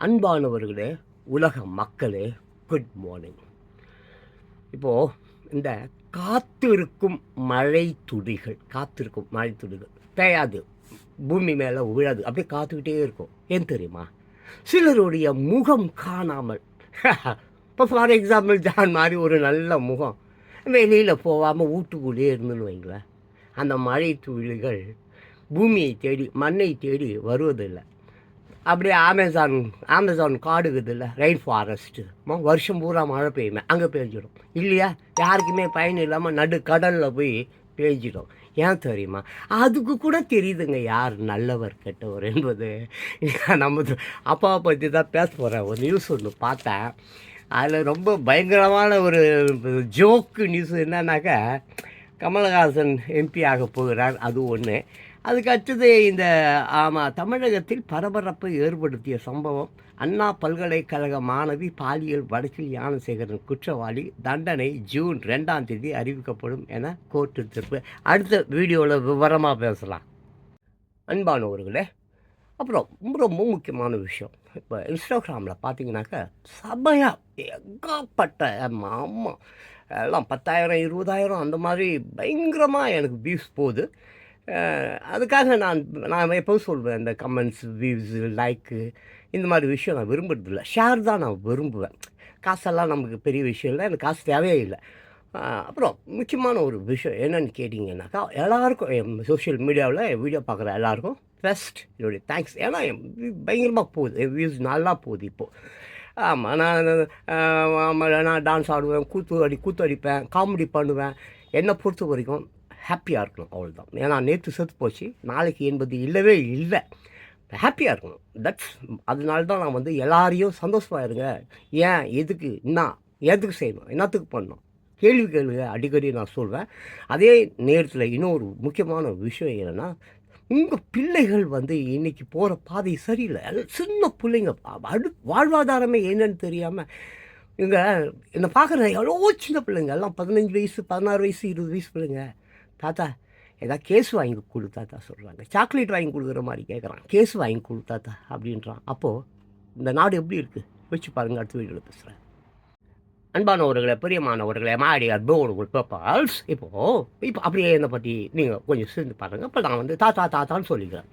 அன்பானவர்களே, உலக மக்களே, குட் மார்னிங். இப்போது இந்த காத்திருக்கும் மழை துளிகள் பெய்யாது, பூமி மேலே விழாது, அப்படியே காத்துக்கிட்டே இருக்கும். ஏன் தெரியுமா? சிலருடைய முகம் காணாமல் இப்போ ஃபார் எக்ஸாம்பிள் ஜான் மாதிரி ஒரு நல்ல முகம் வெளியில் போகாமல் வீட்டுக்குள்ளேயே இருந்துன்னு வைங்களேன், அந்த மழை துளிகள் பூமியை தேடி மண்ணை தேடி வருவதில்லை. அப்படியே அமேசான் காடுக்குது இல்லை, ரெயின் ஃபாரஸ்ட்டு, வருஷம் பூரா மழை பெய்யுமே, அங்கே பெய்ஞ்சிடும் இல்லையா? யாருக்குமே பயன் இல்லாமல் நடு கடலில் போய் பெய்ஞ்சிடும். ஏன் தெரியுமா? அதுக்கு கூட தெரியுதுங்க யார் நல்லவர் கெட்டவர் என்பது. நம்ம அப்பாவை பற்றி தான் பேச போகிறேன். ஒரு நியூஸ் ஒன்று பார்த்தேன், அதில் ரொம்ப பயங்கரமான ஒரு ஜோக்கு நியூஸ். என்னன்னாக்கா, கமலஹாசன் எம்பி ஆக போகிறார், அது ஒன்று. அதுக்கு அடுத்தது இந்த தமிழகத்தில் பரபரப்பை ஏற்படுத்திய சம்பவம். அண்ணா பல்கலைக்கழக மாணவி பாலியல் வழக்கில் ஞானசேகரன் குற்றவாளி, தண்டனை ஜூன் 2ஆம் தேதி அறிவிக்கப்படும் என கோர்ட்டு தீர்ப்பு. அடுத்த வீடியோவில் விவரமாக பேசலாம். அன்பானவர்களே, அப்புறம் ரொம்ப முக்கியமான விஷயம், இப்போ இன்ஸ்டாகிராமில் பார்த்தீங்கன்னாக்கா சபையாக ஏகப்பட்ட அம்மா எல்லாம் 10,000 20,000 அந்த மாதிரி பயங்கரமாக எனக்கு வியூஸ் போகுது. அதுக்காக நான் எப்போவும் சொல்வேன், இந்த கமெண்ட்ஸ், வியூஸு, லைக்கு இந்த மாதிரி விஷயம் நான் விரும்புறதில்ல. ஷேர் தான் நான் விரும்புவேன். காசெல்லாம் நமக்கு பெரிய விஷயம் இல்லை, எனக்கு காசு தேவையே இல்லை. அப்புறம் முக்கியமான ஒரு விஷயம் என்னென்னு கேட்டிங்கன்னாக்கா, எல்லாருக்கும் சோஷியல் மீடியாவில் வீடியோ பார்க்குற எல்லாருக்கும் ஃபஸ்ட் என்னுடைய தேங்க்ஸ். ஏன்னா பயங்கரமாக போகுது, வியூஸ் நல்லா போகுது இப்போது. ஆமாம், நான் டான்ஸ் ஆடுவேன், கூத்து அடிப்பேன், காமெடி பண்ணுவேன். என்னை பொறுத்த வரைக்கும் ஹாப்பியாக இருக்கணும், அவ்வளோதான். ஏன்னா நேற்று செத்து போச்சு, நாளைக்கு என்பது இல்லவே இல்லை. ஹாப்பியாக இருக்கணும், அதனால தான் நான் எல்லாரையும் சந்தோஷமாக இருங்க, ஏன் எதுக்கு எதுக்கு செய்யணும், என்னத்துக்கு பண்ணணும், கேள்வி கேளுங்க அடிக்கடி நான் சொல்வேன். அதே நேரத்தில் இன்னொரு முக்கியமான விஷயம் என்னென்னா, உங்கள் பிள்ளைகள் இன்றைக்கி போகிற பாதை சரியில்லை. சின்ன பிள்ளைங்க, வாழ்வாதாரமே என்னன்னு தெரியாமல் இங்கே என்னை பார்க்குற எவ்வளோ சின்ன பிள்ளைங்க, எல்லாம் 15 வயசு 16 வயசு 20 வயசு பிள்ளைங்க. தாத்தா ஏதாவது கேஸ் வாங்கி கொடு தாத்தா சொல்கிறாங்க, சாக்லேட் வாங்கி கொடுக்குற மாதிரி கேட்குறான், கேஸ் வாங்கி கொடு தாத்தா அப்படின்றான். அப்போது இந்த நாடு எப்படி இருக்குது வச்சு பாருங்கள். அடுத்த வீடியோவில் பேசுகிறேன். அன்பானவர்களை, பிரியமானவர்களை, மாடியார் போர்டு பர்பால்ஸ். இப்போ அப்படியே என்னை பற்றி நீங்கள் கொஞ்சம் சேர்ந்து பாருங்கள். இப்போ நான் தாத்தான்னு சொல்லிக்கிறேன்.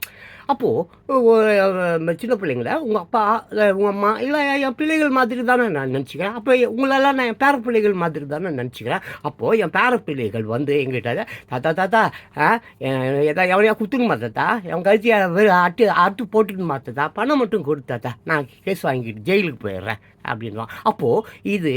அப்போது சின்ன பிள்ளைங்கள உங்கள் அப்பா உங்கள் அம்மா இல்லை என் பிள்ளைகள் மாதிரி தானே நான் நினச்சிக்கிறேன். அப்போ உங்களெல்லாம் நான் என் பேர பிள்ளைகள் மாதிரி தானே நினச்சிக்கிறேன். அப்போது என் பேர பிள்ளைகள் எங்கிட்ட தாத்தா எவனையா குத்துங்க மாத்தாத்தா, என் கழிச்சியை அட்டு போட்டுன்னு மாத்தாத்தா, பணம் மட்டும் கொடுத்தாத்தா, நான் கேஸ் வாங்கிட்டு ஜெயிலுக்கு போயிடுறேன் அப்படின்வான். அப்போது இது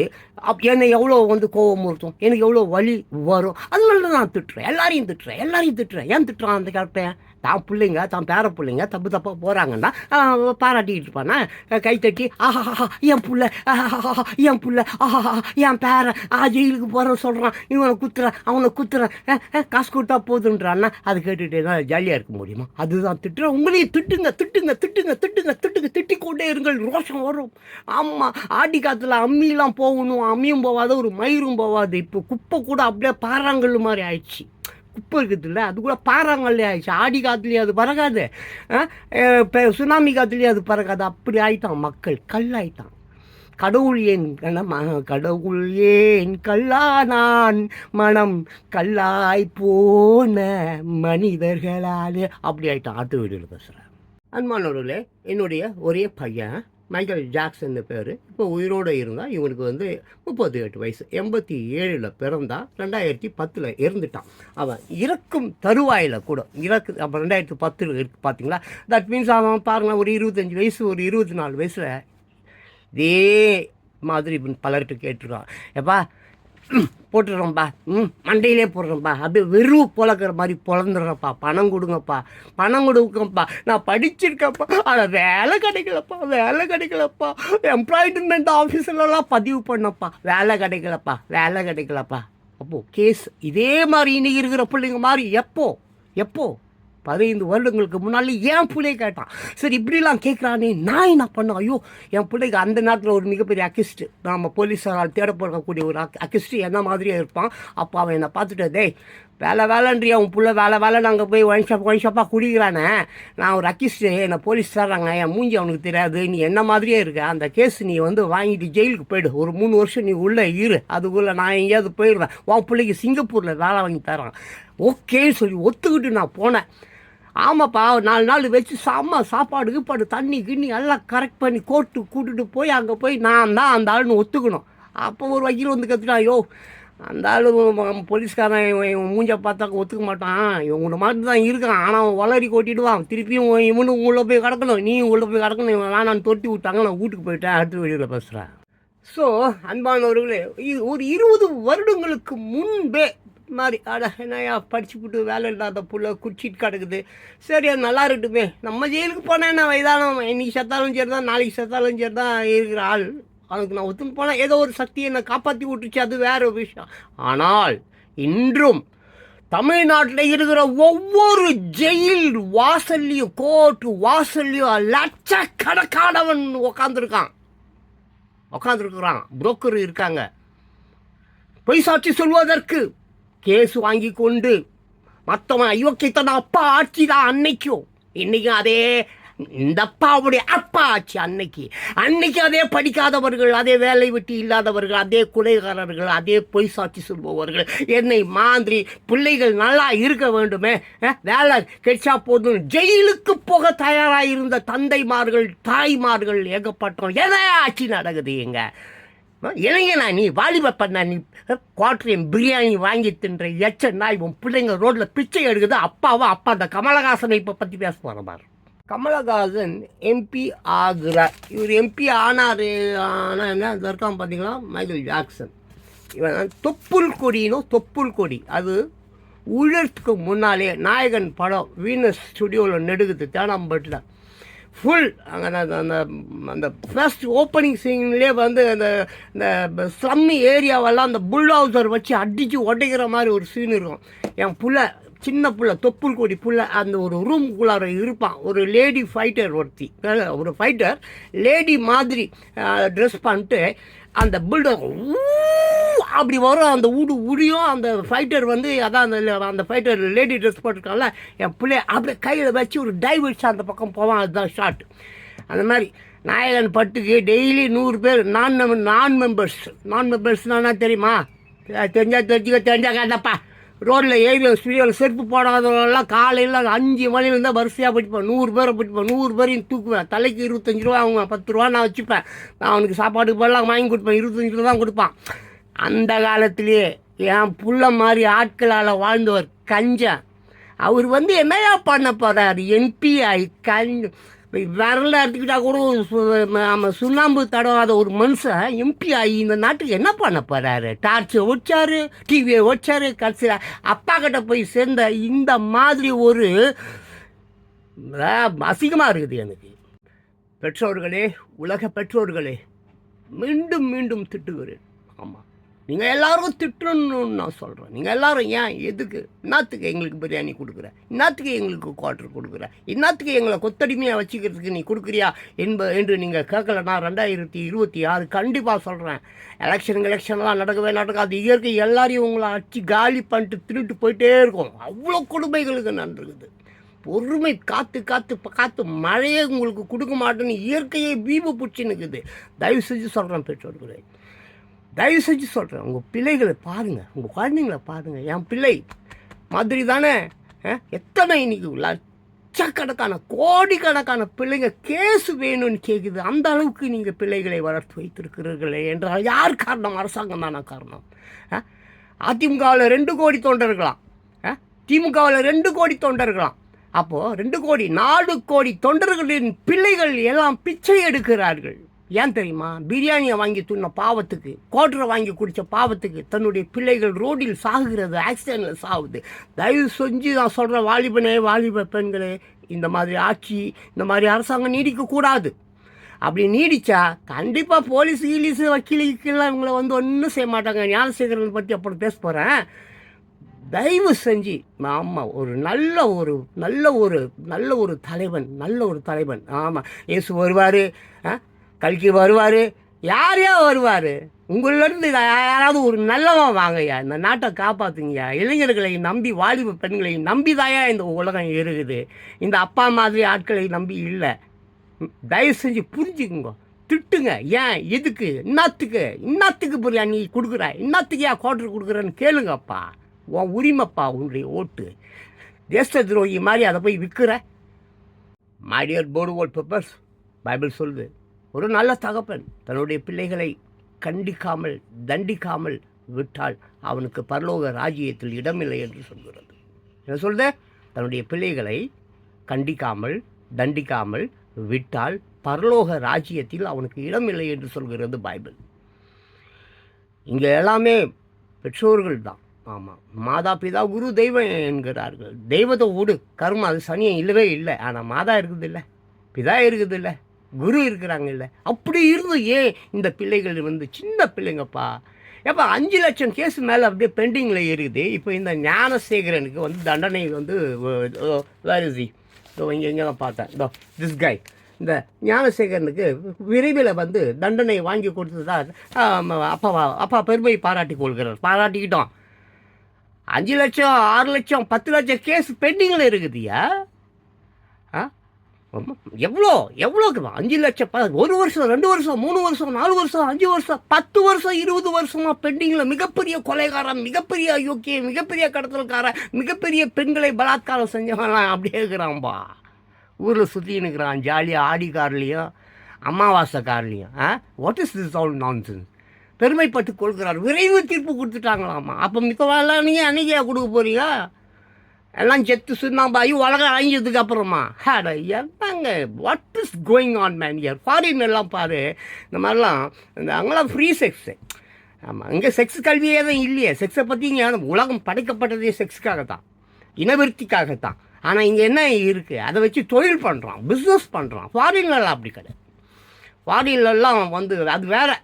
என்னை எவ்வளோ கோபம் இருக்கும், எனக்கு எவ்வளோ வலி வரும். அதனால நான் திட்டுறேன், எல்லாரையும் திட்டுறேன். ஏன் திட்டுறான் அந்த கேட்பேன்? தான் பிள்ளைங்க, தான் பேர பிள்ளைங்க தப்பாக போகிறாங்கன்னா பாராட்டிக்கிட்டு இருப்பானா, கைத்தட்டி ஆஹா என் புள்ள, என் புள்ள, என் பேர ஜெயிலுக்கு போகிறேன் சொல்கிறான், இவனை குத்துறேன் அவனை குத்துறேன், காசு கொடுத்தா போதுன்றான்னா அது கேட்டுகிட்டே தான் ஜாலியாக இருக்க முடியுமா? அதுதான் திட்டுறேன். உங்களையும் திட்டுங்க, திட்டிக்கொண்டே இருங்கள், ரோஷம் வரும். ஆமாம், ஆடி காற்றுல அம்மியெலாம் போகணும், அம்மியும் போகாது, ஒரு மயிரும் போகாது. இப்போ குப்பை கூட அப்படியே பாறாங்கல் மாதிரி ஆயிடுச்சு. குப்பை இருக்குது இல்லை, அது கூட பாறாங்கல்லே ஆயிடுச்சு. ஆடி காற்றுலேயே அது பறக்காது, இப்போ சுனாமி காற்றுலேயே அது பறக்காது. அப்படி ஆயிட்டான் மக்கள், கல்லாயிட்டான். கடவுள் ஏன் கல்லானான், மனம் கல்லாய் போன மனிதர்களாலே அப்படி ஆயிட்டான். அடுத்த வீடியோவில் பேசுகிறேன். அன்பானவர்களே, என்னுடைய ஒரே பையன் மைக்கேல் ஜாக்சன் பேர். இப்போ உயிரோடு இருந்தால் இவனுக்கு 38 வயசு, 87 பிறந்தான், 2010 இறந்துட்டான். அவன் இறக்கும் தருவாயில் கூட அப்போ 2010 இருக்கு பார்த்தீங்களா? தட் மீன்ஸ் அவன் பாருங்கள், ஒரு 25 வயசு, ஒரு 24 வயசில் இதே மாதிரி பலர்கிட்ட கேட்டுருக்கான், எப்பா போட்டுடுறோம்ப்பா, மண்டையிலே போடுறோம்ப்பா, அப்படியே வெறும் பொழக்கிற மாதிரி பொழந்துடுறப்பா, பணம் கொடுங்கப்பா, நான் படிச்சிருக்கப்பா, ஆனால் வேலை கிடைக்கலப்பா, எம்ப்ளாய்மெண்ட் ஆஃபீஸிலலாம் பதிவு பண்ணப்பா, வேலை கிடைக்கலப்பா. அப்போது கேஸ் இதே மாதிரி இன்னைக்கு இருக்கிற பிள்ளைங்க மாதிரி எப்போ 15 வருடங்களுக்கு முன்னாடி என் பிள்ளை கேட்டான். சரி இப்படிலாம் கேட்குறானே, நான் என்ன பண்ணேன்? ஐயோ, என் பிள்ளைக்கு அந்த நேரத்தில் ஒரு மிகப்பெரிய அக்கிஸ்ட்டு, நம்ம போலீஸாரால் தேடப்படக்கூடிய ஒரு அக்கிஸ்ட்டு என்ன மாதிரியே இருப்பான். அப்போ அவன் என்னை பார்த்துட்டு, டேய் வேலைன்றியா உன் பிள்ளை வேலைன்னு அங்கே போய் ஒயின் ஷாப்பாக குடிக்கிறானே, நான் ஒரு அக்கிஸ்ட்டு, என்னை போலீஸ் தர்றாங்க, என் மூஞ்சி அவனுக்கு தெரியாது, நீ என்ன மாதிரியே இருக்க, அந்த கேஸ் நீ வாங்கிட்டு ஜெயிலுக்கு போய்டு, ஒரு 3 வருஷம் நீ உள்ளே இரு, அதுக்குள்ளே நான் எங்கேயாவது போயிடுவேன், உன் பிள்ளைக்கு சிங்கப்பூரில் வேலை வாங்கி தரான். ஓகேன்னு சொல்லி ஒத்துக்கிட்டு நான் போனேன். ஆமாப்பா, 4 நாள் வச்சு சாப்பாடு தண்ணி கிண்ணி எல்லாம் கரெக்ட் பண்ணி கூட்டுட்டு போய் அங்கே போய் நான் தான் அந்த ஆளுன்னு ஒத்துக்கணும். அப்போ ஒரு வக்கீல் கற்றுட்டான், ஐயோ அந்த ஆள் போலீஸ்காரன் மூஞ்சை பார்த்தாக்க ஒத்துக்க மாட்டான், இவங்கள மாதிரி தான் இருக்கான், ஆனால் அவன் வளரி கொட்டிடுவான், திருப்பியும் இவனும் உள்ளே போய் கிடக்கணும், நீயும் உள்ளே போய் கிடக்கணும், இவன் வேணான்னு தொட்டி விட்டாங்க, நான் வீட்டுக்கு போயிட்டேன், அடுத்த வீடியோவில் பேசுகிறேன். ஸோ அன்பானவர்களே, ஒரு 20 வருடங்களுக்கு முன்பே மாதிரி என்னையா படிச்சுப்புட்டு வேலை இல்லாத புள்ள குடிச்சிட்டு கிடக்குது, சரி அது நல்லா இருக்கட்டுமே, நம்ம ஜெயிலுக்கு போனேன், என்ன வயதானம், இன்னைக்கு செத்தாலும் சரி தான், நாளைக்கு செத்தாலும் சரி தான் இருக்கிற ஆள், அதுக்கு நான் ஒத்துன்னு போனேன், ஏதோ ஒரு சக்தி என்னை காப்பாற்றி விட்டுச்சு, அது வேற ஒரு விஷயம். ஆனால் இன்றும் தமிழ்நாட்டில் இருக்கிற ஒவ்வொரு ஜெயில் வாசல்லையும், கோர்ட்டு வாசல்லையும் லட்சக்கணக்கானவன் உக்காந்துருக்கிறான், புரோக்கர் இருக்காங்க, பொய் சாட்சி சொல்வதற்கு கேஸ் வாங்கி கொண்டு மற்றவன் அயோக்கியத்தன அப்பா ஆட்சி தான் அன்னைக்கும், இன்னைக்கும் அதே இந்த அப்பாவுடைய அப்பா ஆட்சி. அன்னைக்கு அதே படிக்காதவர்கள், அதே வேலை வெட்டி இல்லாதவர்கள், அதே கொலைகாரர்கள், அதே பொய் சாட்சி சொல்பவர்கள், என்னை மாதிரி பிள்ளைகள் நல்லா இருக்க வேண்டுமே, வேலை கிடைச்சா போதும் ஜெயிலுக்கு போக தயாராக இருந்த தந்தைமார்கள் தாய்மார்கள் ஏகப்பட்டோம். எதை ஆட்சி நடக்குது எங்க இளைஞனா? நீ வாலிப பண்ண, நீ குவார்டரையும் பிரியாணி வாங்கி தின்ற எச்ச நாய், உன் பிள்ளைங்க ரோட்டில் பிச்சை எடுக்குது. அப்பா அந்த கமலஹாசனை இப்போ பற்றி பேச போகிற மாதிரி. கமலஹாசன் எம்பி ஆகிறார். இவர் எம்பி ஆனார். ஆனால் என்ன இருக்கான் பார்த்தீங்களா, மைக்கேல் ஜாக்சன். இவன் தொப்புள் கொடி அது உழறதுக்கு முன்னாலே நாயகன் படம் வீனஸ் ஸ்டுடியோவில் நெடுக்குது தேனாம்பட்டில். ஃபுல் அங்கே அந்த அந்த ஃபர்ஸ்ட் ஓப்பனிங் சீன்லேயே அந்த ஸ்லம்மி ஏரியாவெல்லாம் அந்த புல்டவுசர் வச்சு அடித்து உடைக்கிற மாதிரி ஒரு சீன் இருக்கும். என் சின்ன புள்ள தொப்புள் கொடி புள்ள அந்த ஒரு ரூமுக்குள்ளார இருப்பான். ஒரு லேடி ஃபைட்டர் ஒரு ஃபைட்டர் லேடி மாதிரி ட்ரெஸ் பண்ணிட்டு அந்த புல்டோக் அப்படி வரும், அந்த உடியும் அந்த ஃபைட்டர் அதான் அந்த ஃபைட்டர் லேடி ட்ரெஸ் போட்டிருக்கால, என் பிள்ளைய அப்படியே கையில் வச்சு ஒரு டைவ் வச்சு அந்த பக்கம் போவான். அதுதான் ஷார்ட். அந்த மாதிரி நாயகன் பட்டுக்கு டெய்லி 100 பேர் நான் மெம்பர்ஸ்னா தெரியுமா? தெரிஞ்சா கேட்டப்பா. ரோட்டில் ஸ்டுடியோவில் செருப்பு போடாதவங்களாம் காலையில் 5 மணிலேருந்து தான் வரிசையாக பிடிப்பேன். 100 பேரை பிடிப்பேன். 100 பேரையும் தூக்குவேன். தலைக்கு 25 ரூபா, அவங்க 10 ரூபா நான் வச்சுப்பேன். நான் அவனுக்கு சாப்பாட்டுக்கு பதிலாக வாங்கி கொடுப்பேன். 25 ரூபா தான் கொடுப்பான். அந்த காலத்திலேயே என் புள்ள மாதிரி ஆட்களால் வாழ்ந்தவர் கஞ்சன். அவர் என்னையா பண்ண போகிறார்? என்பி ஆகி விரல எடுத்துக்கிட்டா கூட நம்ம சுண்ணாம்பு தடவாத ஒரு மனுஷன் எம்பி ஆகி இந்த நாட்டுக்கு என்ன பண்ண போகிறாரு? டார்ச்சை வச்சாரு, டிவியை வச்சாரு, கடைசியில் அப்பா கிட்ட போய் சேர்ந்த இந்த மாதிரி ஒரு அசிங்கமாக இருக்குது எனக்கு. பெற்றோர்களே, உலக பெற்றோர்களே, மீண்டும் மீண்டும் திட்டுகிறேன். ஆமாம், நீங்கள் எல்லோரும் திட்டணும்னு நான் சொல்கிறேன். நீங்கள் எல்லோரும் ஏன், எதுக்கு, இன்னத்துக்கு எங்களுக்கு பிரியாணி கொடுக்குற, இன்னத்துக்கு எங்களுக்கு குவார்டர் கொடுக்குற, இன்னத்துக்கு எங்களை கொத்தடிமையாக வச்சுக்கிறதுக்கு நீ கொடுக்குறியா என்று நீங்கள் கேட்கலன்னா 2026 கண்டிப்பாக சொல்கிறேன். எலெக்ஷன்லாம் நடக்காது. இயற்கை எல்லாரையும் உங்களை அடிச்சு காலி பண்ணிட்டு திருட்டு போயிட்டே இருக்கும். அவ்வளோ கொடுமைகளுக்கு நடந்துருக்குது. பொறுமை காத்து மழையே உங்களுக்கு கொடுக்க மாட்டேன்னு இயற்கையை வீம்பு பிடிச்சி நிற்குது. தயவு செஞ்சு சொல்கிறேன் பெற்றோர்களே, தயவு செஞ்சு சொல்கிறேன், உங்கள் பிள்ளைகளை பாருங்கள், உங்கள் குழந்தைங்கள பாருங்கள். என் பிள்ளை மாதிரி தானே எத்தனை இன்னைக்கு லட்சக்கணக்கான கோடிக்கணக்கான பிள்ளைங்க கேஸ் வேணும்னு கேட்குது. அந்த அளவுக்கு நீங்கள் பிள்ளைகளை வளர்த்து வைத்திருக்கிறீர்களே என்றால் யார் காரணம்? அரசாங்கம் தானே காரணம். அதிமுகவில் 2 கோடி தொண்டர்களாம், திமுகவில் 2 கோடி தொண்டர்களாம். அப்போது 2 கோடி 4 கோடி தொண்டர்களின் பிள்ளைகள் எல்லாம் பிச்சை எடுக்கிறார்கள். ஏன் தெரியுமா? பிரியாணியை வாங்கி துண்ண பாவத்துக்கு, குவார்டரை வாங்கி குடித்த பாவத்துக்கு தன்னுடைய பிள்ளைகள் ரோடில் சாகுகிறது, ஆக்சிடென்ட்டில் சாகுது. தயவு செஞ்சு நான் சொல்கிறேன், வாலிப பெண்களே, இந்த மாதிரி ஆட்சி, இந்த மாதிரி அரசாங்கம் நீடிக்கக்கூடாது. அப்படி நீடித்தா கண்டிப்பாக போலீஸ் வக்கீலுக்கெல்லாம் இவங்களை ஒன்றும் செய்ய மாட்டாங்க. ஞானசேகரன் பற்றி அப்புறம் பேச போகிறேன். தயவு செஞ்சு ஆமாம் ஒரு நல்ல ஒரு தலைவன் ஆமாம். இயேசு வருவார், கல்கி வருவார், யாரையா வருவார். உங்களிலிருந்து யாராவது ஒரு நல்லவன் வாங்கய்யா, இந்த நாட்டை காப்பாற்றுங்கய்யா. இளைஞர்களை நம்பி, வாலிப பெண்களை நம்பி தாயா இந்த உலகம் இருக்குது. இந்த அப்பா மாதிரி ஆட்களை நம்பி இல்லை. தயவு செஞ்சு புரிஞ்சுக்குங்க. திட்டுங்க, ஏன், எதுக்கு, இன்னத்துக்கு புரியா நீ கொடுக்குற, இன்னத்துக்கு ஏன் குவார்டர் கொடுக்குறன்னு கேளுங்கப்பா. உன் உரிமைப்பா உன்னுடைய ஓட்டு. தேச துரோகி மாதிரி அதை போய் விற்கிற. மை டியர் போர்டுவோல் பேப்பர்ஸ், பைபிள் சொல்லுது, ஒரு நல்ல தகப்பன் தன்னுடைய பிள்ளைகளை கண்டிக்காமல் தண்டிக்காமல் விட்டால் அவனுக்கு பரலோக ராஜ்யத்தில் இடமில்லை என்று சொல்கிறது. என்ன சொல்லுது? தன்னுடைய பிள்ளைகளை கண்டிக்காமல் தண்டிக்காமல் விட்டால் பரலோக ராஜ்யத்தில் அவனுக்கு இடமில்லை என்று சொல்கிறது பைபிள். இங்கே எல்லாமே பெற்றோர்கள் தான். ஆமாம், மாதா பிதா குரு தெய்வம் என்கிறார்கள். தெய்வத்தை விடு, கர்மம் அது சனியம் இல்லவே இல்லை. ஆனால் மாதா இருக்குது இல்லை, பிதா இருக்குது இல்லை, குரு இருக்கிறாங்க இல்லை. அப்படி இருந்து ஏன் இந்த பிள்ளைகள் சின்ன பிள்ளைங்கப்பா. எப்போ 5 லட்சம் கேஸ் மேலே அப்படியே பெண்டிங்கில் இருக்குது. இப்போ இந்த ஞானசேகரனுக்கு தண்டனை வேறு இங்கே தான் பார்த்தேன். திஸ் கை, இந்த ஞானசேகரனுக்கு விரைவில் தண்டனை வாங்கி கொடுத்ததா அப்பா பெருமை பாராட்டி கொள்கிறார். பாராட்டிக்கிட்டோம். 5 லட்சம் 6 லட்சம் 10 லட்சம் கேஸ் பெண்டிங்கில் இருக்குதுயா. எவ்வளோக்கு 5 லட்சம் 1 வருஷம் 2 வருஷம் 3 வருஷம் 4 வருஷம் 5 வருஷம் 10 வருஷம் 20 வருஷமாக பெண்டிங்கில். மிகப்பெரிய கொலைகாரன், மிகப்பெரிய அயோக்கிய, மிகப்பெரிய கடத்தல்காரன், மிகப்பெரிய பெண்களை பலாத்காரம் செஞ்சவன் அப்படியே இருக்கிறான்பா. ஊரில் சுற்றின்னு இருக்கிறான் ஜாலியாக, ஆடி கார்லேயும் அமாவாசை கார்லேயும். What is this all nonsense? பெருமைப்பட்டு கொள்கிறார். விரைவு தீர்ப்பு கொடுத்துட்டாங்களாம்மா. அப்போ மித்தவெல்லாம் நீங்கள் அன்றைக்கியா கொடுக்க போறீங்க? எல்லாம் செத்து சுண்ணாம்பாயி உலகம் அழிஞ்சதுக்கு அப்புறமா என்னங்க, what is going on man year? Foreign எல்லாம் பாரு, இந்த மாதிரிலாம் அங்கெல்லாம் ஃப்ரீ செக்ஸு. ஆமாம், இங்கே செக்ஸ் கல்வியே தான் இல்லையே. செக்ஸை பற்றி இங்கே உலகம் படைக்கப்பட்டதே செக்ஸுக்காக தான், இனவிருத்திக்காகத்தான். ஆனால் இங்கே என்ன இருக்குது? அதை வச்சு தொழில் பண்ணுறான், பிஸ்னஸ் பண்ணுறான். ஃபாரின்லலாம் அப்படி கிடையாது. ஃபாரின்லலாம் அது வேறு.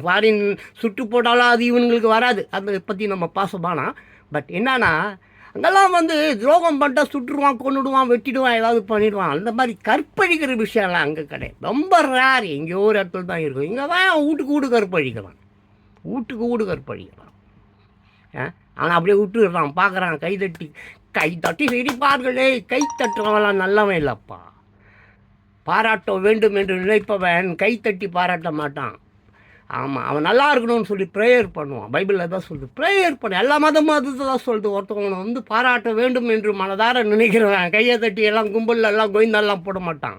ஃபாரின் சுட்டு போட்டாலும் அது இவனுங்களுக்கு வராது. அதை பற்றி நம்ம பாசமானா. பட் என்னன்னா, அங்கெல்லாம் துரோகம் பண்ணிட்டா சுட்டுருவான், கொண்டுடுவான், வெட்டிடுவான், ஏதாவது பண்ணிடுவான். அந்த மாதிரி கற்பழிக்கிற விஷயம்லாம் அங்கே கிடையாது. ரொம்ப ரேர். எங்கேயோ ஒரு இடத்துல தான் இருக்கும். இங்கே தான் வீட்டுக்கு வீடு கற்பழிக்கிறான், வீட்டுக்கு வீடு கற்பழிக்கிறான். ஆனால் அப்படியே விட்டுடுறான். பார்க்குறான், கை தட்டி சிரிப்பார்களே. கை தட்டுறவெல்லாம் நல்லவன் இல்லைப்பா. பாராட்ட வேண்டும் என்று நினைப்பவன் கை தட்டி பாராட்ட மாட்டான். ஆமாம், அவன் நல்லா இருக்கணும்னு சொல்லி ப்ரேயர் பண்ணுவான். பைபிளில் தான் சொல்லுது, ப்ரேயர் பண்ண. எல்லா மதமும் தான் சொல்லுது. ஒருத்தவங்களை பாராட்ட வேண்டும் என்று மனதார நினைக்கிறவன் கையை தட்டி எல்லாம் கும்பலில் எல்லாம் கோயந்தெல்லாம் போட மாட்டான்.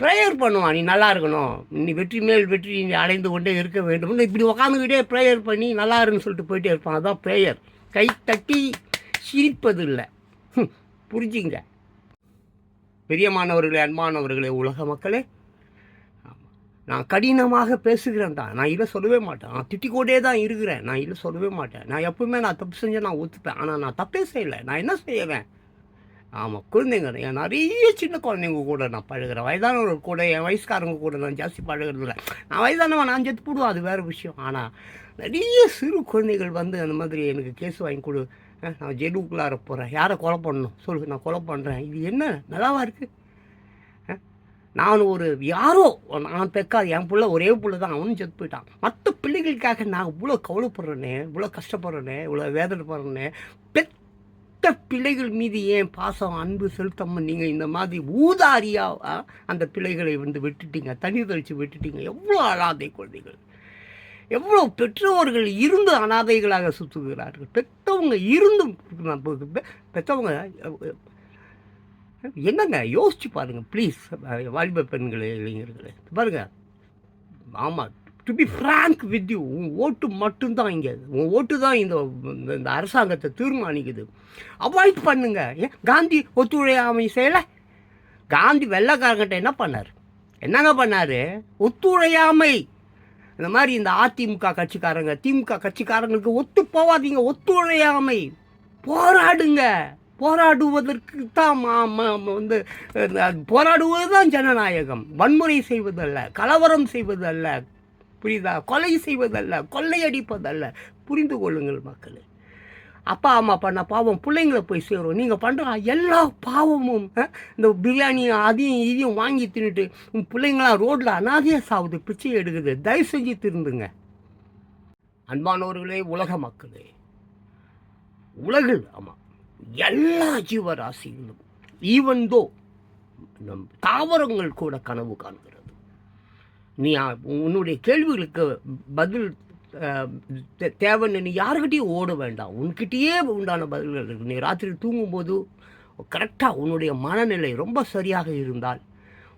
ப்ரேயர் பண்ணுவான். நீ நல்லா இருக்கணும், நீ வெற்றி மேல் வெற்றி நீ அடைந்து கொண்டே இருக்க வேண்டும். இப்படி உக்காந்துக்கிட்டே ப்ரேயர் பண்ணி நல்லா இருக்குன்னு சொல்லிட்டு போயிட்டே இருப்பான். அதுதான் ப்ரேயர். கை தட்டி சிரிப்பது இல்லை. புரிஞ்சுங்க. பிரியமானவர்களே, அன்பானவர்களே, உலக மக்களே, நான் கடினமாக பேசுகிறேன் தான். நான் இல்லை சொல்லவே மாட்டேன். நான் திட்டிக்கோட்டே தான் இருக்கிறேன். நான் இல்லை சொல்லவே மாட்டேன். நான் எப்பவுமே நான் தப்பு செஞ்சேன், நான் ஒத்துப்பேன். ஆனால் நான் தப்பே செய்யலை. நான் என்ன செய்வேன்? ஆமாம், குழந்தைங்க, என் நிறைய சின்ன குழந்தைங்க கூட நான் பழகிறேன். வயதானவர்கள் கூட, என் வயசுக்காரங்க கூட நான் ஜாஸ்தி பழகிறதில்ல. நான் வயதானவன், நான் செத்து போடுவேன், அது வேறு விஷயம். ஆனால் நிறைய சிறு குழந்தைகள் அந்த மாதிரி எனக்கு கேஸ் வாங்கி கொடு, நான் ஜெயிலுக்குள்ளார போகிறேன், யாரை கொலை பண்ணணும் சொல்லு, நான் கொலை பண்ணுறேன். இது என்ன நல்லாவா இருக்குது? நான் நான் பெக்காது, என் பிள்ளை ஒரே பிள்ளை தான், அவனும் செத்து போயிட்டான். மற்ற பிள்ளைகளுக்காக நான் இவ்வளோ கவலைப்படுறேனே, இவ்வளோ கஷ்டப்படுறேனே, இவ்வளோ வேதனைப்படுறேனே. பெத்த பிள்ளைகள் மீது ஏன் பாசம் அன்பு செலுத்தாமல் நீங்கள் இந்த மாதிரி ஊதாரியாக அந்த பிள்ளைகளை விட்டுட்டீங்க, தண்ணி தெளித்து விட்டுட்டீங்க. எவ்வளோ அனாதை குழந்தைகள், எவ்வளோ பெற்றோர்கள் இருந்து அனாதைகளாக சுற்றுகிறார்கள். பெற்றவங்க இருந்தும் பெற்றவங்க என்னங்க யோசிச்சு பாருங்கள் ப்ளீஸ். வாலிப பெண்களே, இளைஞர்களே, பாருங்கள். ஆமாம், to be frank with you, உன் ஓட்டு மட்டும்தான் இங்கே, உன் ஓட்டு தான் இந்த அரசாங்கத்தை தீர்மானிக்குது. அவாய்ட் பண்ணுங்க. ஏன் காந்தி ஒத்துழையாமை செய்யலை? காந்தி வெள்ளைக்காரங்கிட்ட என்ன பண்ணார்? என்னங்க பண்ணார்? ஒத்துழையாமை. இந்த மாதிரி இந்த அதிமுக கட்சிக்காரங்க, திமுக கட்சிக்காரங்களுக்கு ஒத்து போவாதீங்க. ஒத்துழையாமை. போராடுங்க. போராடுவதற்கு தான் போராடுவது தான் ஜனநாயகம். வன்முறை செய்வதல்ல, கலவரம் செய்வதல்ல, புரியுதா? கொலை செய்வதல்ல, கொள்ளையடிப்பதல்ல. புரிந்து கொள்ளுங்கள் மக்களே. அப்பா அம்மா பண்ண பாவம் பிள்ளைங்களை போய் சேரும். நீங்கள் பண்ணுற எல்லா பாவமும் இந்த பிரியாணி அதையும் இதையும் வாங்கி தின்னுட்டு உங்கள் பிள்ளைங்களாம் ரோட்டில் அனாதையாக சாவுது, பிச்சை எடுக்குது. தயவு செஞ்சு திருந்துங்க. அன்பானவர்களே, உலக மக்களே, உலகில் ஆமாம் எல்லா ஜீவராசிகளும் ஈவன்தோ நம் தாவரங்கள் கூட கனவு காண்கிறது. நீ உன்னுடைய கேள்விகளுக்கு பதில் தேவைன்னு நீ யாருக்கிட்டையும் ஓட வேண்டாம். உன்கிட்டயே உண்டான பதில்கள் இருக்கு. நீ ராத்திரி தூங்கும்போது கரெக்டாக உன்னுடைய மனநிலை ரொம்ப சரியாக இருந்தால்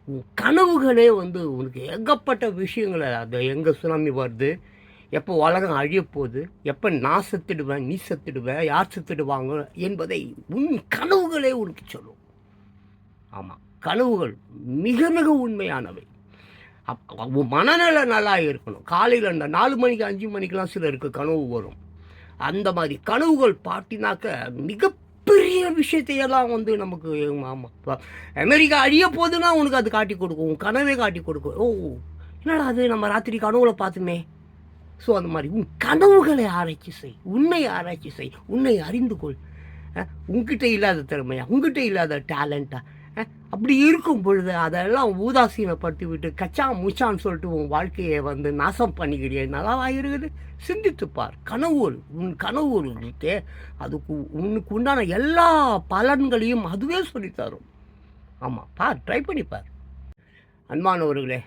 உன் கனவுகளே உனக்கு ஏகப்பட்ட விஷயங்களை, அது எங்கே சுனாமி வருது, எப்போ உலகம் அழியப்போகுது, எப்போ நான் செத்துடுவேன், நீ செத்துடுவேன், யார் செத்துடுவாங்க என்பதை உன் கனவுகளே உனக்கு சொல்லும். ஆமாம், கனவுகள் மிக மிக உண்மையானவை. மனநிலை நல்லா இருக்கணும். காலையில் அந்த 4 மணிக்கு 5 மணிக்கெலாம் சிலருக்கு கனவு வரும். அந்த மாதிரி கனவுகள் பார்த்தினாக்க மிகப்பெரிய விஷயத்தையெல்லாம் நமக்கு ஆமாம், இப்போ அமெரிக்கா அழிய போகுதுன்னா உனக்கு அது காட்டி கொடுக்கும், உன் கனவே காட்டி கொடுக்கும். ஓ என்னடா அது நம்ம ராத்திரி கனவுல பார்த்துமே. ஸோ அந்த மாதிரி உன் கனவுகளை ஆராய்ச்சி செய், உன்னை ஆராய்ச்சி செய், உன்னை அறிந்து கொள். உங்ககிட்ட இல்லாத திறமையா, உங்ககிட்ட இல்லாத டேலண்ட்டா, அப்படி இருக்கும் பொழுது அதெல்லாம் ஊதாசீனப்படுத்தி விட்டு கச்சா முச்சான்னு சொல்லிட்டு உன் வாழ்க்கையை நாசம் பண்ணிக்கிறிய நல்லாவா இருக்குது? சிந்தித்துப்பார். கனவுகள், உன் கனவுகளுக்கு அதுக்கு உனக்கு உண்டான எல்லா பலன்களையும் அதுவே சொல்லித்தரும். ஆமாம், பார், ட்ரை பண்ணிப்பார். அன்பானவர்களே,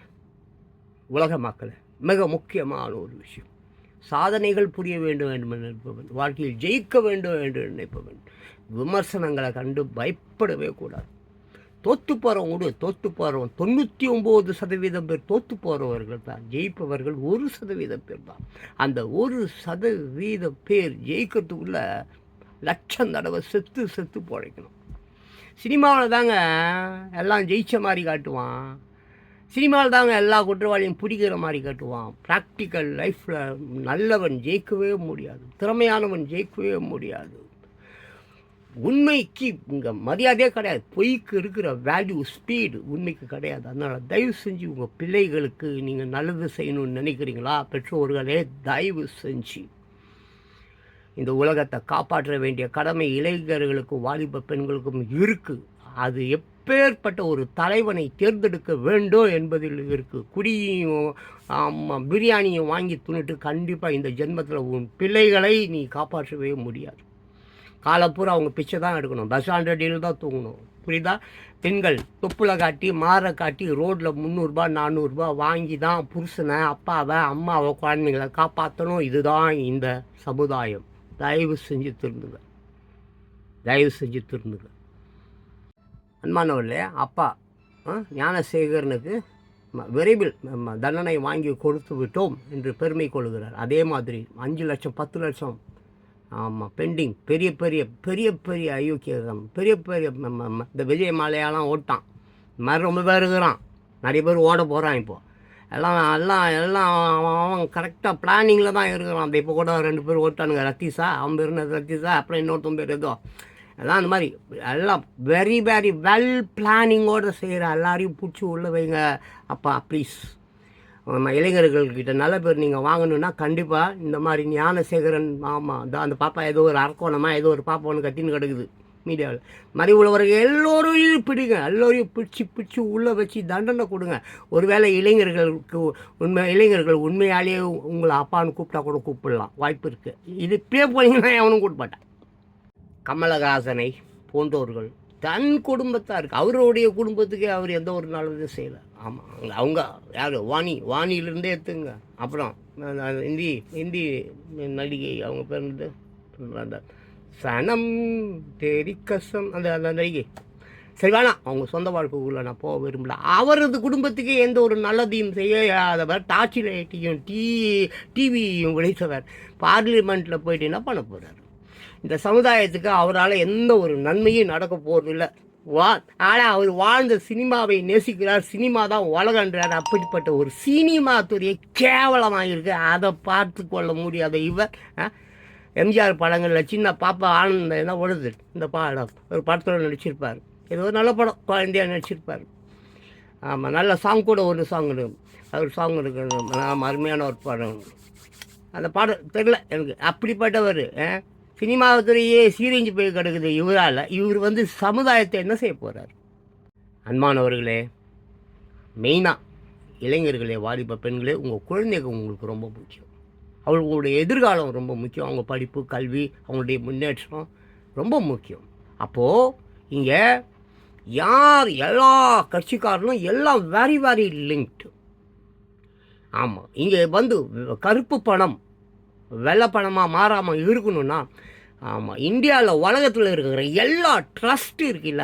உலக மக்களே, மிக முக்கியமான ஒரு விஷயம், சாதனைகள் புரிய வேண்டும் என்று நினைப்பவன், வாழ்க்கையில் ஜெயிக்க வேண்டும் என்று நினைப்பவன் விமர்சனங்களை கண்டு பயப்படவே கூடாது. தோற்று போகிறவங்க தோற்று போகிறவன் 99% பேர் தோற்று போகிறவர்கள் தான். ஜெயிப்பவர்கள் 1% பேர் தான். அந்த 1% பேர் ஜெயிக்கிறதுக்குள்ள லட்சம் தடவை செத்து பிழைக்கணும். சினிமாவில் தாங்க எல்லாம் ஜெயித்த மாதிரி காட்டுவான். சினிமாவில் தாங்க எல்லா குற்றவாளியும் பிடிக்கிற மாதிரி காட்டுவான். ப்ராக்டிக்கல் லைஃப்பில் நல்லவன் ஜெயிக்கவே முடியாது, திறமையானவன் ஜெயிக்கவே முடியாது. உண்மைக்கு இங்கே மரியாதையே கிடையாது. பொய்க்கு இருக்கிற வேல்யூ, ஸ்பீடு உண்மைக்கு கிடையாது. அதனால் தயவு செஞ்சு உங்கள் பிள்ளைகளுக்கு நீங்கள் நல்லது செய்யணும்னு நினைக்கிறீங்களா? பெற்றோர்களே, தயவு செஞ்சு இந்த உலகத்தை காப்பாற்ற வேண்டிய கடமை இளைஞர்களுக்கும் வாலிப பெண்களுக்கும் இருக்குது. அது எப்பேற்பட்ட ஒரு தலைவனை தேர்ந்தெடுக்க வேண்டும் என்பதில் இருக்குது. குடியையும் ஆமாம் பிரியாணியும் வாங்கி துணிட்டு கண்டிப்பாக இந்த ஜென்மத்தில் உன் பிள்ளைகளை நீ காப்பாற்றவே முடியாது. காலப்பூரா அவங்க பிச்சை தான் எடுக்கணும், பஸ் ஸ்டாண்டர்டில் தான் தூங்கணும். புரியுதா? பெண்கள் தொப்புல காட்டி மாற காட்டி ரோட்டில் 300 400 வாங்கி தான் புருஷனை, அப்பாவை, அம்மாவை, குழந்தைங்களை காப்பாற்றணும். இதுதான் இந்த சமுதாயம். தயவு செஞ்சு திருந்துங்க, தயவு செஞ்சு திருந்துங்க. அன்பானவர்களே, அப்பா ஞானசேகரனுக்கு விரைவில் தண்டனை வாங்கி கொடுத்து விட்டோம் என்று பெருமை கொள்கிறார். அதே மாதிரி 5 லட்சம் 10 லட்சம் ஆமாம் பெண்டிங், பெரிய பெரிய பெரிய பெரிய அயோக்கியம், பெரிய பெரிய இந்த விஜய் மாலையாலாம் ஓட்டான். இந்த மாதிரி ரொம்ப பேர் இருக்கிறான், நிறைய பேர் ஓட போகிறான். இப்போது எல்லாம் எல்லாம் எல்லாம் அவன் கரெக்டாக பிளானிங்கில் தான் இருக்கிறான். அந்த இப்போ கூட 2 பேர் ஓட்டானுங்க, ரத்தீஸா, அவன் பேர் என்ன ரத்தீஸா, அப்புறம் இன்னொருத்தன் பேர் ஏதோ, எல்லாம் அந்த மாதிரி எல்லாம் வெரி வெரி வெல் பிளானிங்கோடு செய்கிற எல்லாரையும் பிடிச்சி உள்ள வைங்க. அப்பா ப்ளீஸ், இளைஞர்கள்கிட்ட நல்ல பேர் நீங்கள் வாங்கணுன்னா கண்டிப்பாக இந்த மாதிரி ஞானசேகரன், ஆமாம் அந்த பாப்பா ஏதோ ஒரு அரக்கோணமாக ஏதோ ஒரு பாப்பா ஒன்று கத்தின்னு கிடக்குது மீடியாவில், மாதிரி உள்ளவர்கள் எல்லோரையும் பிடிங்க, எல்லோரையும் பிடிச்சி உள்ளே வச்சு தண்டனை கொடுங்க. ஒருவேளை இளைஞர்கள் உண்மையாலேயே உங்களை அப்பான்னு கூப்பிட்டா கூட கூப்பிடலாம், வாய்ப்பு இருக்குது. இது இப்படியே போனீங்கன்னா எவனும் கூப்பிட்டான். கமலஹாசனை போன்றவர்கள் தன் குடும்பத்தாருக்கு, அவருடைய குடும்பத்துக்கே அவர் எந்த ஒரு நல்லதும் செய்யலை. ஆமாம், அவங்க யார், வாணியிலேருந்தே எடுத்துங்க. அப்புறம் ஹிந்தி நடிகை, அவங்க பேர் அந்த சனம் தேரி கசம், அந்த நடிகை, சரி வேணாம், அவங்க சொந்த வாழ்க்கைக்குள்ளே நான் போக விரும்பல. அவரது குடும்பத்துக்கே எந்த ஒரு நல்லதையும் செய்யாதவர், டார்ச் லைட்டையும் டிவியும் உடைத்தவர், பார்லிமெண்ட்டில் போயிட்டு என்ன பண்ண போகிறார்? இந்த சமுதாயத்துக்கு அவரால் எந்த ஒரு நன்மையும் நடக்க போகிறதில்லை. ஆனால் அவர் வாழ்ந்த சினிமாவை நேசிக்கிறார், சினிமா தான் உலகன்றார். அப்படிப்பட்ட ஒரு சினிமா துறையை கேவலமாக இருக்குது, அதை பார்த்து கொள்ள முடியாத இவர் எம்ஜிஆர் படங்களில் சின்ன பாப்பா ஆனந்த என்ன ஓடுது, இந்த பாடம் ஒரு படத்தில் நடிச்சிருப்பார், ஏதோ ஒரு நல்ல படம் குழந்தையாக நடிச்சிருப்பார். ஆமாம், நல்ல சாங் கூட ஒரு சாங் இருக்கும், அது ஒரு சாங் இருக்குது, அருமையான ஒரு படம். அந்த பாடம் தெரியல எனக்கு. அப்படிப்பட்டவர் சினிமாத்துறையே சீரழிஞ்சு போய் கிடக்குது இவரால். இவர் வந்து சமுதாயத்தை என்ன செய்ய போகிறார்? அன்பானவர்களே, மெயினாக இளைஞர்களே, வாலிப பெண்களே, உங்கள் குழந்தைங்க உங்களுக்கு ரொம்ப முக்கியம். அவங்களுடைய எதிர்காலம் ரொம்ப முக்கியம். அவங்க படிப்பு, கல்வி, அவங்களுடைய முன்னேற்றம் ரொம்ப முக்கியம். அப்போது இங்கே யார் எல்லா கட்சிக்காரனும் எல்லாம் வெரி வெரி லிங்க்டு. ஆமாம், இங்கே வந்து கருப்பு பணம் வெள்ளை பணமாக மாறாமல் இருக்கணும்னா, ஆமாம், இந்தியாவில் உலகத்தில் இருக்கிற எல்லா ட்ரஸ்ட்டு இருக்குல்ல,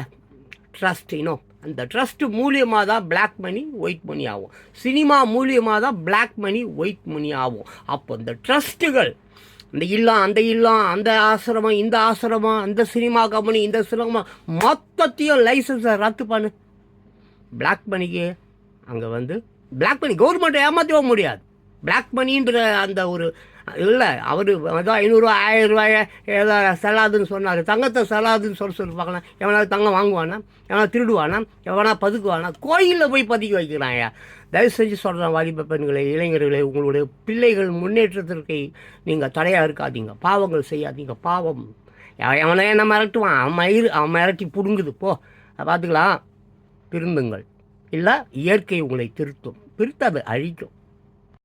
ட்ரஸ்ட் இன்னும் அந்த ட்ரஸ்ட்டு மூலியமாக தான் பிளாக் மணி ஒயிட் மணி ஆகும். சினிமா மூலியமாக தான் பிளாக் மணி ஒயிட் மணி ஆகும். அப்போ இந்த ட்ரஸ்ட்டுகள், இந்த இல்லம், அந்த இல்லம், அந்த ஆசிரமம், இந்த ஆசிரமம், அந்த சினிமா கம்பெனி, இந்த சினிமா மொத்தத்தையும் லைசன்ஸை ரத்து பண்ணு. பிளாக் மணிக்கு அங்கே வந்து பிளாக் மணி கவர்மெண்ட்டை ஏமாற்றவே முடியாது. பிளாக் மணின்ற அந்த ஒரு இல்லை, அவர் ஏதோ 500 1000 ஏதோ செல்லாதுன்னு சொன்னார். தங்கத்தை செல்லாதுன்னு சொல்லிப்பாங்களா? எவனா தங்கம் வாங்குவானா? எவனா திருடுவானா? எவனா பதுக்குவானா? கோயிலில் போய் பதுக்கி வைக்கிறாங்க. தயவு செஞ்சு சொல்கிறேன், வாலிப பெண்களை, இளைஞர்களை, உங்களுடைய பிள்ளைகள் முன்னேற்றத்திற்கு நீங்கள் தடையாக இருக்காதீங்க. பாவங்கள் செய்யாதீங்க. பாவம் எவனே என்ன மிரட்டுவான், அவன் மிரட்டி பிடுங்குது. பார்த்துக்கலாம். திருந்துங்கள். இல்லை, இயற்கை உங்களை திருத்தும். திருத்தாது, அழிக்கும்.